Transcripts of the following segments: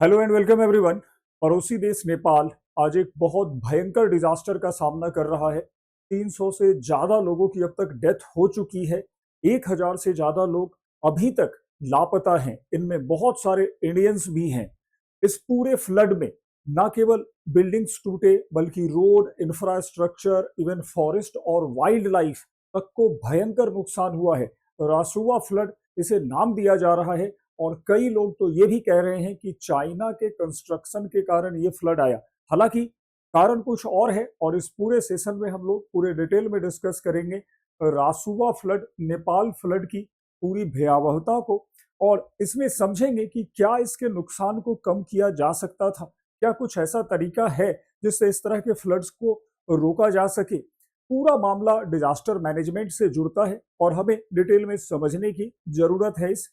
Hello and welcome everyone. पड़ोसी देश नेपाल आज एक बहुत भयंकर डिजास्टर का सामना कर रहा है। 300 से ज्यादा लोगों की अब तक डेथ हो चुकी है। 1000 से ज्यादा लोग अभी तक लापता हैं, इनमें बहुत सारे इंडियंस भी हैं। इस पूरे फ्लड में न केवल बिल्डिंग्स टूटे बल्कि रोड, इंफ्रास्ट्रक्चर, इवन फॉरेस्ट और वाइल्ड लाइफ तक को भयंकर नुकसान हुआ है। रासुआ फ्लड इसे नाम दिया जा रहा है और कई लोग तो ये भी कह रहे हैं कि चाइना के कंस्ट्रक्शन के कारण ये फ्लड आया। हालांकि कारण कुछ और है और इस पूरे सेशन में हम लोग पूरे डिटेल में डिस्कस करेंगे रासुआ फ्लड, नेपाल फ्लड की पूरी भयावहता को, और इसमें समझेंगे कि क्या इसके नुकसान को कम किया जा सकता था, क्या कुछ ऐसा तरीका है जिससे इस तरह के फ्लड्स को रोका जा सके। पूरा मामला डिजास्टर मैनेजमेंट से जुड़ता है और हमें डिटेल में समझने की जरूरत है इस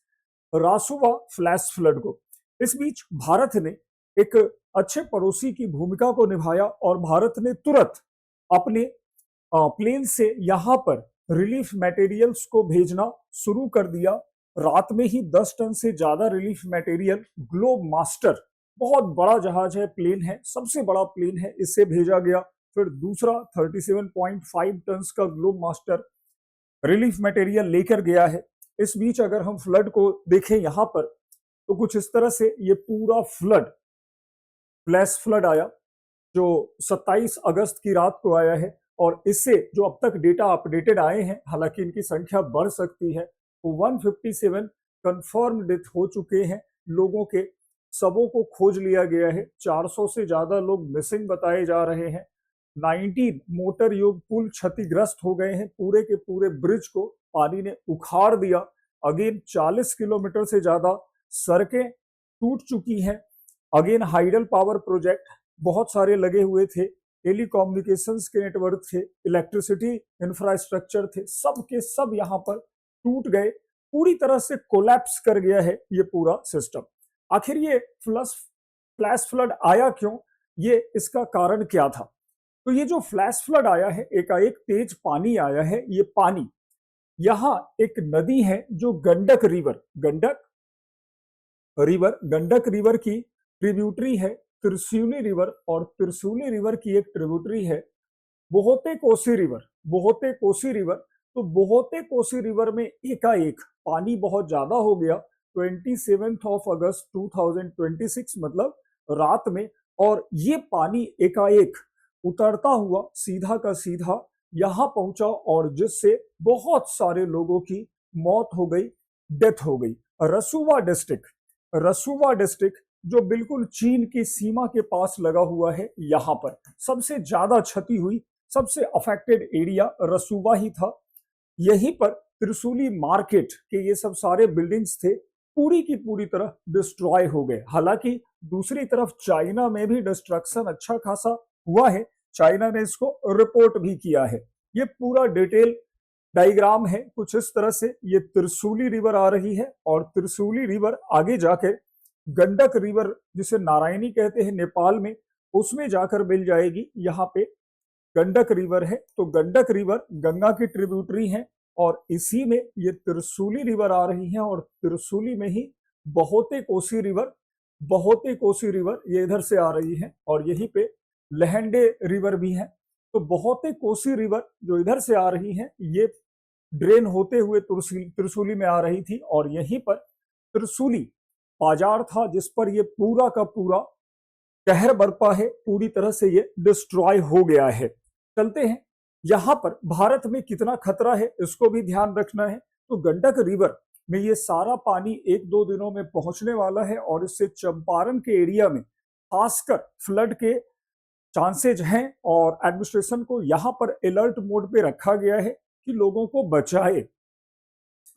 रासुवा फ्लैश फ्लड को। इस बीच भारत ने एक अच्छे पड़ोसी की भूमिका को निभाया और भारत ने तुरंत अपने प्लेन से यहां पर रिलीफ मटेरियल्स को भेजना शुरू कर दिया। रात में ही 10 टन से ज्यादा रिलीफ मटेरियल ग्लोब मास्टर, बहुत बड़ा जहाज है, प्लेन है, सबसे बड़ा प्लेन है, इससे भेजा गया। फिर दूसरा 37.5 टन का ग्लोब मास्टर रिलीफ मटेरियल लेकर गया है। इस बीच अगर हम फ्लड को देखें यहां पर तो कुछ इस तरह से ये पूरा फ्लड, फ्लैश फ्लड आया जो 27 अगस्त की रात को आया है। और इससे जो अब तक डेटा अपडेटेड आए हैं, हालांकि इनकी संख्या बढ़ सकती है, तो 157 कंफर्म डेथ हो चुके हैं। लोगों के सबों को खोज लिया गया है। 400 से ज्यादा लोग मिसिंग बताए जा रहे हैं। 19 मोटर युग पुल क्षतिग्रस्त हो गए हैं। पूरे के पूरे ब्रिज को पानी ने उखाड़ दिया। अगेन 40 किलोमीटर से ज्यादा सड़कें टूट चुकी हैं। अगेन हाइडल पावर प्रोजेक्ट बहुत सारे लगे हुए थे, टेलीकॉम्युनिकेशंस के नेटवर्क थे, इलेक्ट्रिसिटी इंफ्रास्ट्रक्चर थे, सब के सब यहाँ पर टूट गए। पूरी तरह से कोलैप्स कर गया है ये पूरा सिस्टम। आखिर ये फ्लैश फ्लड आया क्यों, ये इसका कारण क्या था? तो ये जो फ्लैश फ्लड आया है, एकाएक तेज पानी आया है। ये पानी, यहाँ एक नदी है जो गंडक रिवर की ट्रिब्यूटरी है, त्रिशूली रिवर, और त्रिशूली रिवर की एक ट्रिब्यूटरी है बोहोते कोसी रिवर। तो बोहोते कोसी रिवर में एकाएक पानी बहुत ज्यादा हो गया 27 अगस्त 2026, मतलब रात में। और ये पानी एकाएक उतरता हुआ सीधा का सीधा यहां पहुंचा और जिससे बहुत सारे लोगों की मौत हो गई, डेथ हो गई। रसुवा डिस्ट्रिक्ट जो बिल्कुल चीन की सीमा के पास लगा हुआ है, यहां पर सबसे ज्यादा क्षति हुई। सबसे अफेक्टेड एरिया रसुवा ही था। यहीं पर त्रिशूली मार्केट के ये सब सारे बिल्डिंग्स थे, पूरी की पूरी तरह डिस्ट्रॉय हो गए। हालांकि दूसरी तरफ चाइना में भी डिस्ट्रक्शन अच्छा खासा हुआ है, चाइना ने इसको रिपोर्ट भी किया है। ये पूरा डिटेल डायग्राम है कुछ इस तरह से। ये त्रिशूली रिवर आ रही है और त्रिशूली रिवर आगे जाकर गंडक रिवर, जिसे नारायणी कहते हैं नेपाल में, उसमें जाकर मिल जाएगी। यहाँ पे गंडक रिवर है, तो गंडक रिवर गंगा की ट्रिब्यूटरी है और इसी में ये त्रिशूली रिवर आ रही है। और त्रिशूली में ही बोहोते कोसी रिवर ये इधर से आ रही है और यहीं पे लहंडे रिवर भी है। तो बोहोते कोसी रिवर जो इधर से आ रही है, ये ड्रेन होते हुए त्रिशूली में आ रही थी और यहीं पर त्रिशूली बाजार था जिस पर ये पूरा का पूरा कहर बरपा है। पूरी तरह से ये डिस्ट्रॉय हो गया है। चलते हैं, यहां पर भारत में कितना खतरा है इसको भी ध्यान रखना है। तो गंडक रिवर में ये सारा पानी 1-2 दिनों में पहुंचने वाला है और इससे चंपारण के एरिया में खासकर फ्लड के चांसेज हैं और एडमिनिस्ट्रेशन को यहां पर अलर्ट मोड पे रखा गया है कि लोगों को बचाए।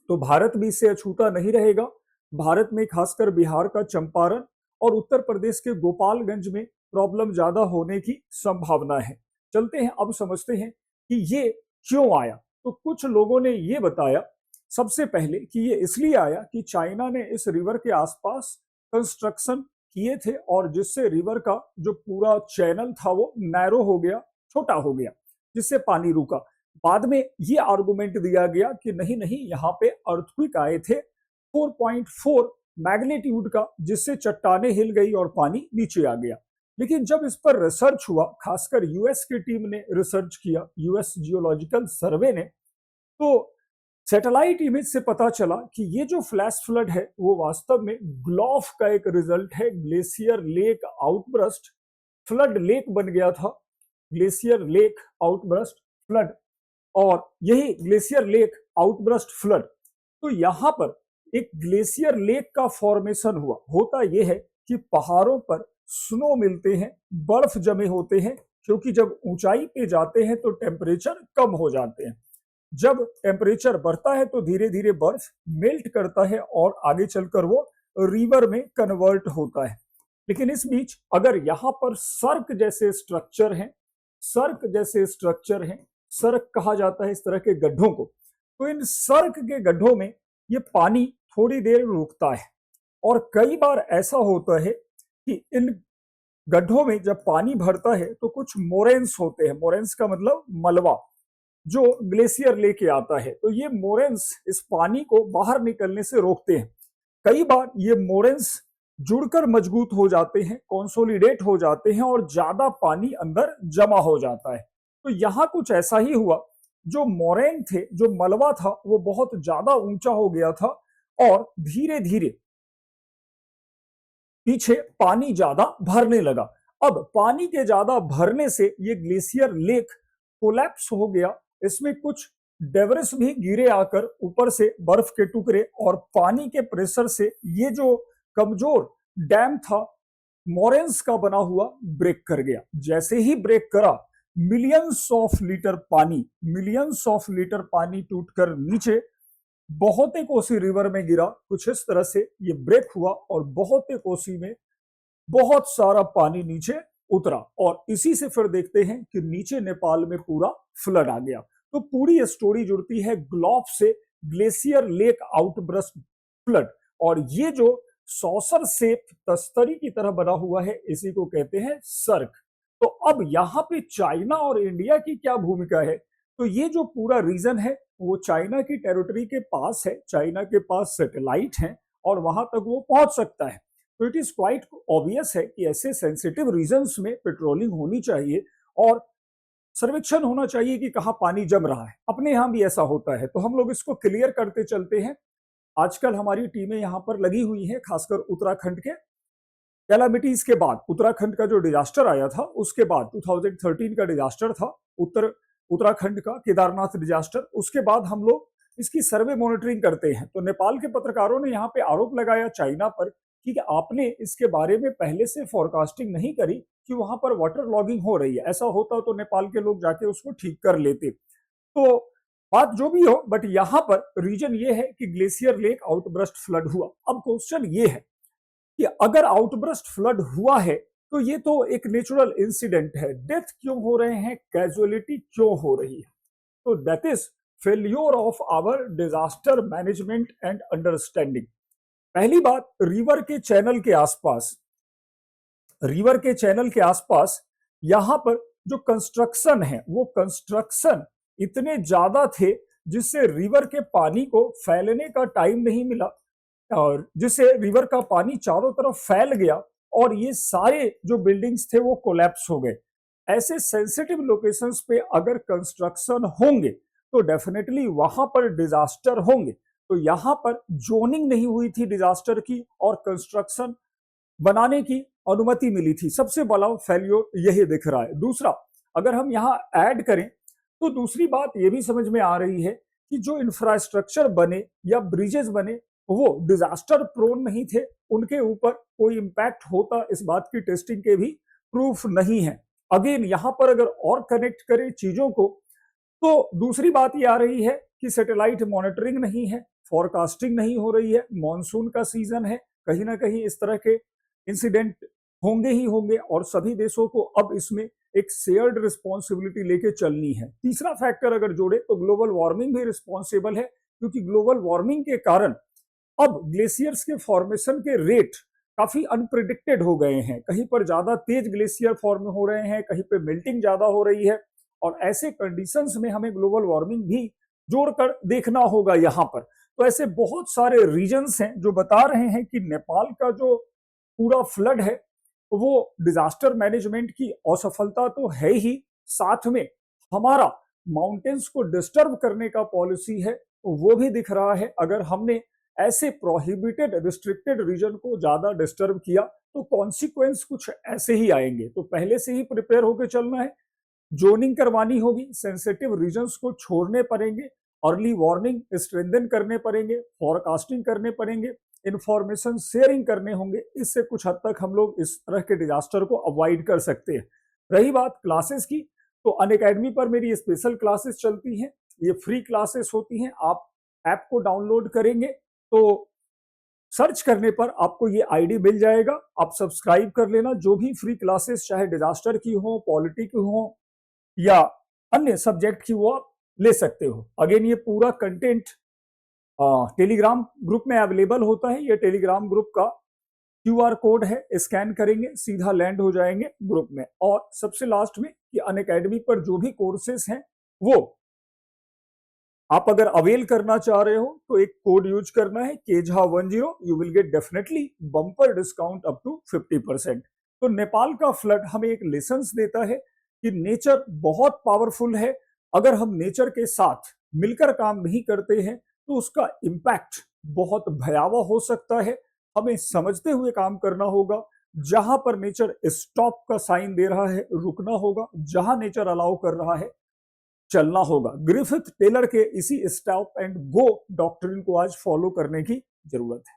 तो भारत भी इससे अछूता नहीं रहेगा। भारत में खासकर बिहार का चंपारण और उत्तर प्रदेश के गोपालगंज में प्रॉब्लम ज्यादा होने की संभावना है। चलते हैं, अब समझते हैं कि ये क्यों आया। तो कुछ लोगों ने ये बताया सबसे पहले कि ये इसलिए आया कि चाइना ने इस रिवर के आसपास कंस्ट्रक्शन किए थे और जिससे रिवर का जो पूरा चैनल था वो नैरो हो गया, छोटा हो गया, जिससे पानी रुका। बाद में ये आर्गुमेंट दिया गया कि नहीं नहीं, यहाँ पे अर्थक्वेक आए थे 4.4 मैग्नीट्यूड का, जिससे चट्टानें हिल गई और पानी नीचे आ गया। लेकिन जब इस पर रिसर्च हुआ, खासकर यूएस की टीम ने रिसर्च किया, यूएस जियोलॉजिकल सर्वे ने, तो सैटेलाइट इमेज से पता चला कि ये जो फ्लैश फ्लड है वो वास्तव में ग्लॉफ का एक रिजल्ट है। Glacier lake outburst flood lake बन गया था, ग्लेशियर लेक आउटब्रस्ट फ्लड, और यही ग्लेशियर लेक आउटब्रस्ट फ्लड। तो यहां पर एक ग्लेशियर लेक का फॉर्मेशन हुआ। होता यह है कि पहाड़ों पर स्नो मिलते हैं, बर्फ जमे होते हैं, क्योंकि जब ऊंचाई पे जाते हैं तो टेम्परेचर कम हो जाते हैं। जब टेम्परेचर बढ़ता है तो धीरे धीरे बर्फ मेल्ट करता है और आगे चलकर वो रिवर में कन्वर्ट होता है। लेकिन इस बीच अगर यहाँ पर सर्क जैसे स्ट्रक्चर हैं, सर्क जैसे स्ट्रक्चर हैं, सर्क कहा जाता है इस तरह के गड्ढों को, तो इन सर्क के गड्ढों में ये पानी थोड़ी देर रुकता है। और कई बार ऐसा होता है कि इन गड्ढों में जब पानी भरता है तो कुछ मोरेन्स होते हैं, मोरेन्स का मतलब मलबा, जो ग्लेशियर लेके आता है। तो ये मोरेन्स इस पानी को बाहर निकलने से रोकते हैं। कई बार ये मोरेन्स जुड़कर मजबूत हो जाते हैं, कंसोलिडेट हो जाते हैं और ज्यादा पानी अंदर जमा हो जाता है। तो यहां कुछ ऐसा ही हुआ, जो मोरेन थे, जो मलबा था, वो बहुत ज्यादा ऊंचा हो गया था और धीरे धीरे पीछे पानी ज्यादा भरने लगा। अब पानी के ज्यादा भरने से ये ग्लेशियर लेक कोलैप्स हो गया। इसमें कुछ डेब्रिस भी गिरे आकर, ऊपर से बर्फ के टुकड़े और पानी के प्रेशर से ये जो कमजोर डैम था मोरेन्स का बना हुआ, ब्रेक कर गया। जैसे ही ब्रेक करा, मिलियंस ऑफ लीटर पानी टूटकर नीचे बहुते कोसी रिवर में गिरा। कुछ इस तरह से ये ब्रेक हुआ और बहुते कोसी में बहुत सारा पानी नीचे उतरा, और इसी से फिर देखते हैं कि नीचे नेपाल में पूरा फ्लड आ गया। तो पूरी स्टोरी जुड़ती है ग्लॉफ से, ग्लेशियर लेक आउटब्रस्ट फ्लड। और ये जो सॉसर शेप तस्तरी की तरह बना हुआ है, इसी को कहते हैं सर्क। तो अब यहाँ पे चाइना और इंडिया की क्या भूमिका है? तो ये जो पूरा रीजन है वो चाइना की टेरिटरी के पास है, चाइना के पास सैटेलाइट है और वहां तक वो पहुंच सकता है। तो इट इज क्वाइट ऑब्वियस है कि ऐसे सेंसिटिव रीजन्स में पेट्रोलिंग होनी चाहिए और सर्वेक्षण होना चाहिए कि कहाँ पानी जम रहा है। अपने यहाँ भी ऐसा होता है, तो हम लोग इसको क्लियर करते चलते हैं। आजकल हमारी टीमें यहाँ पर लगी हुई हैं, खासकर उत्तराखंड के कैलामिटीज के बाद। उत्तराखंड का जो डिजास्टर आया था उसके बाद 2013 का डिजास्टर था उत्तराखंड का केदारनाथ डिजास्टर, उसके बाद हम लोग इसकी सर्वे मॉनिटरिंग करते हैं। तो नेपाल के पत्रकारों ने यहाँ पे आरोप लगाया चाइना पर कि आपने इसके बारे में पहले से फोरकास्टिंग नहीं करी कि वहां पर वाटर लॉगिंग हो रही है। ऐसा होता तो नेपाल के लोग जाके उसको ठीक कर लेते। तो बात जो भी हो, बट यहाँ पर रीजन ये है कि ग्लेशियर लेक आउटब्रस्ट फ्लड हुआ। अब क्वेश्चन ये है कि अगर आउटब्रस्ट फ्लड हुआ है तो ये तो एक नेचुरल इंसिडेंट है, डेथ क्यों हो रहे हैं, कैजुअलिटी क्यों हो रही है? तो that is failure of our disaster management and understanding. पहली बात, रिवर के चैनल के आसपास यहां पर जो कंस्ट्रक्शन है, वो कंस्ट्रक्शन इतने ज्यादा थे जिससे रिवर के पानी को फैलने का टाइम नहीं मिला, और जिससे रिवर का पानी चारों तरफ फैल गया और ये सारे जो बिल्डिंग्स थे वो कोलैप्स हो गए। ऐसे सेंसिटिव लोकेशंस पे अगर कंस्ट्रक्शन होंगे तो डेफिनेटली वहां पर डिजास्टर होंगे। तो यहां पर जोनिंग नहीं हुई थी डिजास्टर की और कंस्ट्रक्शन बनाने की अनुमति मिली थी। सबसे बड़ा फेल्योर यही दिख रहा है। दूसरा, अगर हम यहाँ ऐड करें तो दूसरी बात ये भी समझ में आ रही है कि जो इंफ्रास्ट्रक्चर बने या ब्रिजेस बने वो डिजास्टर प्रोन नहीं थे, उनके ऊपर कोई इंपैक्ट होता इस बात की टेस्टिंग के भी प्रूफ नहीं है। अगेन यहां पर अगर और कनेक्ट करें चीजों को तो दूसरी बात ये आ रही है कि सैटेलाइट मॉनिटरिंग नहीं है, फॉरकास्टिंग नहीं हो रही है, मॉनसून का सीजन है, कहीं ना कहीं इस तरह के इंसिडेंट होंगे ही होंगे और सभी देशों को अब इसमें एक शेयर्ड रिस्पॉन्सिबिलिटी लेके चलनी है। तीसरा फैक्टर अगर जोड़े तो ग्लोबल वार्मिंग भी रिस्पॉन्सिबल है, क्योंकि ग्लोबल वार्मिंग के कारण अब ग्लेशियर्स के फॉर्मेशन के रेट काफी अनप्रिडिक्टेड हो गए हैं। कहीं पर ज्यादा तेज ग्लेशियर फॉर्म हो रहे हैं, कहीं पे मेल्टिंग ज्यादा हो रही है, और ऐसे कंडीशंस में हमें ग्लोबल वार्मिंग भी जोड़कर देखना होगा यहाँ पर। तो ऐसे बहुत सारे रीजन्स हैं जो बता रहे हैं कि नेपाल का जो पूरा फ्लड है वो डिजास्टर मैनेजमेंट की असफलता तो है ही, साथ में हमारा माउंटेन्स को डिस्टर्ब करने का पॉलिसी है वो भी दिख रहा है। अगर हमने ऐसे प्रोहिबिटेड रिस्ट्रिक्टेड रीजन को ज्यादा डिस्टर्ब किया तो कॉन्सिक्वेंस कुछ ऐसे ही आएंगे। तो पहले से ही प्रिपेयर होकर चलना है, जोनिंग करवानी होगी, सेंसिटिव रीजन्स को छोड़ने पड़ेंगे, अर्ली वार्निंग स्ट्रेंथन करने पड़ेंगे, फॉरकास्टिंग करने पड़ेंगे, इंफॉर्मेशन शेयरिंग करने होंगे। इससे कुछ हद तक हम लोग इस तरह के डिजास्टर को अवॉइड कर सकते हैं। रही बात क्लासेस की, तो अनअकैडमी पर मेरी स्पेशल क्लासेस चलती हैं, ये फ्री क्लासेस होती हैं। आप ऐप को डाउनलोड करेंगे तो सर्च करने पर आपको ये आईडी मिल जाएगा, आप सब्सक्राइब कर लेना। जो भी फ्री क्लासेस चाहे डिजास्टर की हो, पॉलिटी की हो या अन्य सब्जेक्ट की, वो आप ले सकते हो। अगेन ये पूरा कंटेंट टेलीग्राम ग्रुप में अवेलेबल होता है। ये टेलीग्राम ग्रुप का QR कोड है, स्कैन करेंगे सीधा लैंड हो जाएंगे ग्रुप में। और सबसे लास्ट में कि अनअकैडमी पर जो भी कोर्सेस हैं वो आप अगर अवेल करना चाह रहे हो तो एक कोड यूज करना है KEJHA10, you will get definitely bumper discount up to 50%। तो नेपाल का फ्लड हमें एक लेसन देता है कि नेचर बहुत पावरफुल है। अगर हम नेचर के साथ मिलकर काम नहीं करते हैं तो उसका इम्पैक्ट बहुत भयावह हो सकता है। हमें समझते हुए काम करना होगा। जहां पर नेचर स्टॉप का साइन दे रहा है रुकना होगा, जहां नेचर अलाउ कर रहा है चलना होगा। ग्रिफिथ टेलर के इसी स्टॉप एंड गो डॉक्ट्रिन को आज फॉलो करने की जरूरत है।